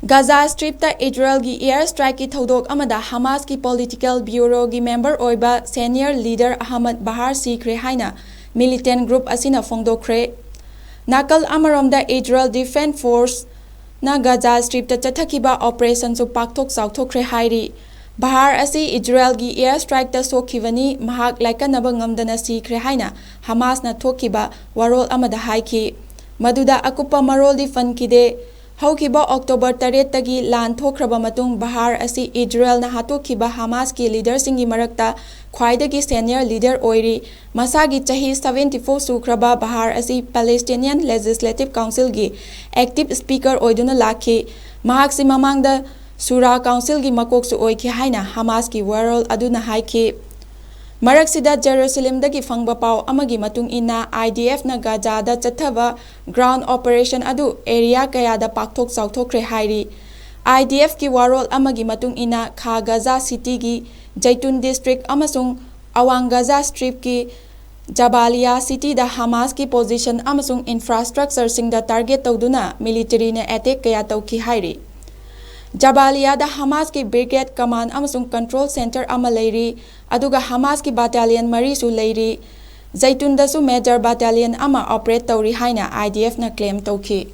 Gaza strip ꯏꯖꯔꯦꯜꯒꯤ air ꯁ꯭ꯇ꯭ꯔꯥꯏꯛꯀꯤ ꯊꯧꯗꯣꯛ ꯑꯃꯗ ꯍꯃꯥꯁꯀꯤ political ꯕ꯭ꯌꯨꯔꯣꯒꯤ member ꯑꯣꯏꯕ ꯁꯦꯅꯤꯌꯔ ꯂꯤꯗꯔ ꯑꯍꯃꯗ ꯕꯍꯥꯔ ꯁꯤꯈ꯭ꯔꯦ ꯍꯥꯏꯅ ꯃꯤꯂꯤꯇꯦꯟꯠ ꯒ꯭ꯔꯨꯞ ꯑꯁꯤꯅ ꯐꯣꯡꯗꯣꯛꯈ꯭ꯔꯦ꯫ ꯅꯥꯀꯜ ꯑꯃꯔꯣꯝꯗ ꯏꯖꯔꯦꯜ ꯗꯤꯐꯦꯟꯁ ꯐꯣꯔꯁꯅ ꯒꯥꯖꯥ ꯁ꯭ꯇ꯭ꯔꯤꯞꯇ ꯆꯠꯊꯈꯤꯕ ꯑꯣꯄꯔꯦꯁꯟꯁꯨ ꯄꯥꯛꯊꯣꯛ ꯆꯥꯎꯊꯣꯛꯈ꯭ꯔꯦ ꯍꯥꯏꯔꯤ꯫ ꯕꯍꯥꯔ ꯑꯁꯤ ꯏꯖꯔꯦꯜꯒꯤ ꯑꯦꯌꯔ ꯁ꯭ꯇ꯭ꯔꯥꯏꯛꯇ ꯁꯣꯛꯈꯤꯕꯅꯤ, ꯃꯍꯥꯛ ꯂꯥꯏꯀꯠꯅꯕ ꯉꯝꯗꯅ ꯁꯤꯈ꯭ꯔꯦ ꯍꯥꯏꯅ ꯍꯃꯥꯁꯅ ꯊꯣꯛꯈꯤꯕ ꯋꯥꯔꯣꯜ ꯑꯃꯗ ꯍꯥꯏꯈꯤ, ꯃꯗꯨꯗ ꯑꯀꯨꯞꯄ ꯃꯔꯣꯜꯗꯤ ꯄꯟꯈꯤꯗꯦ꯫ ꯍꯧꯈꯤꯕ ꯑꯣꯛꯇꯣꯕꯔ 8ꯇꯒꯤ ꯂꯥꯟ ꯊꯣꯛꯈ꯭ꯔꯕ ꯃꯇꯨꯡ ꯕꯍꯥꯔ ꯑꯁꯤ ꯏꯖꯔꯦꯜꯅ ꯍꯥꯠꯇꯣꯛꯈꯤꯕ ꯍꯃꯥꯁꯀꯤ ꯂꯤꯗꯔꯁꯤꯡꯒꯤ ꯃꯔꯛꯇ ꯈ꯭ꯋꯥꯏꯗꯒꯤ ꯁꯦꯅꯤꯌꯔ ꯂꯤꯗꯔ ꯑꯣꯏꯔꯤ꯫ ꯃꯁꯥꯒꯤ ꯆꯍꯤ 74 ꯁꯨꯈ꯭ꯔꯕ ꯕꯍꯥꯔ ꯑꯁꯤ ꯄꯦꯂꯦꯁꯇꯤꯅꯤꯌꯟ ꯂꯦꯖꯤꯁꯂꯦꯇꯤꯚ ꯀꯥꯎꯟꯁꯤꯜꯒꯤ ꯑꯦꯛꯇꯤꯚ ꯁ꯭ꯄꯤꯀꯔ ꯑꯣꯏꯗꯨꯅ ꯂꯥꯛꯈꯤ꯫ ꯃꯍꯥꯛꯁꯤ ꯃꯃꯥꯡꯗ ꯁꯨꯔꯥ ꯀꯥꯎꯟꯁꯤꯜꯒꯤ ꯃꯀꯣꯛꯁꯨ ꯑꯣꯏꯈꯤ ꯍꯥꯏꯅ ꯍꯃꯥꯁꯀꯤ ꯋꯥꯔꯣꯜ ꯑꯗꯨꯅ ꯍꯥꯏꯈꯤ꯫ ꯃꯔꯛꯁꯤꯗ ꯖꯦꯔꯨꯁꯥꯂꯦꯝꯗꯒꯤ ꯐꯪꯕ ꯄꯥꯎ ꯑꯃꯒꯤ ꯃꯇꯨꯡ ꯏꯟꯅ IDFꯅ ꯒꯥꯖꯥꯗ ꯆꯠꯊꯕ ꯒ꯭ꯔꯥꯎꯟꯗ ꯑꯣꯄꯔꯦꯁꯟ ꯑꯗꯨ ꯑꯦꯔꯤꯌꯥ ꯀꯌꯥꯗ ꯄꯥꯛꯊꯣꯛ ꯆꯥꯎꯊꯣꯛꯈ꯭ꯔꯦ ꯍꯥꯏꯔꯤ꯫ IDFꯀꯤ ꯋꯥꯔꯣꯜ ꯑꯃꯒꯤ ꯃꯇꯨꯡ ꯏꯟꯅ ꯈꯥ ꯒꯥꯖꯥ ꯁꯤꯇꯤꯒꯤ ꯖꯩꯇꯨꯟ ꯗꯤꯁꯇ꯭ꯔꯤꯛ ꯑꯃꯁꯨꯡ ꯑꯋꯥꯡ ꯒꯥꯖꯥ ꯁ꯭ꯇ꯭ꯔꯤꯞꯀꯤ ꯖꯕꯥꯂꯤꯌꯥ ꯁꯤꯇꯤꯗ ꯍꯃꯥꯁꯀꯤ ꯄꯣꯖꯤꯁꯟ ꯑꯃꯁꯨꯡ ꯏꯟꯐ꯭ꯔꯥꯁꯇ꯭ꯔꯛꯆꯔꯁꯤꯡꯗ ꯇꯥꯔꯒꯦꯠ ꯇꯧꯗꯨꯅ ꯃꯤꯂꯤꯇꯔꯤꯅ ꯑꯦꯇꯦꯛ ꯀꯌꯥ ꯇꯧꯈꯤ ꯍꯥꯏꯔꯤ꯫ ꯖꯕꯥꯂꯤꯌꯥꯗ ꯍꯃꯥꯁꯀꯤ ꯕ꯭ꯔꯤꯒꯦꯗ ꯀꯃꯥꯟꯗ ꯑꯃꯁꯨꯡ ꯀꯟꯇ꯭ꯔꯣꯜ ꯁꯦꯟꯇꯔ ꯑꯃ ꯂꯩꯔꯤ, ꯑꯗꯨꯒ ꯍꯃꯥꯁꯀꯤ ꯕꯥꯇꯥꯂꯤꯌꯟ 4ꯁꯨ ꯂꯩꯔꯤ꯫ ꯖꯩꯇꯨꯟꯗꯁꯨ ꯃꯦꯖꯔ ꯕꯥꯇꯥꯂꯤꯌꯟ ꯑꯃ ꯑꯣꯄꯔꯦꯠ ꯇꯧꯔꯤ ꯍꯥꯏꯅ IDFꯅ ꯀ꯭ꯂꯦꯝ ꯇꯧꯈꯤ꯫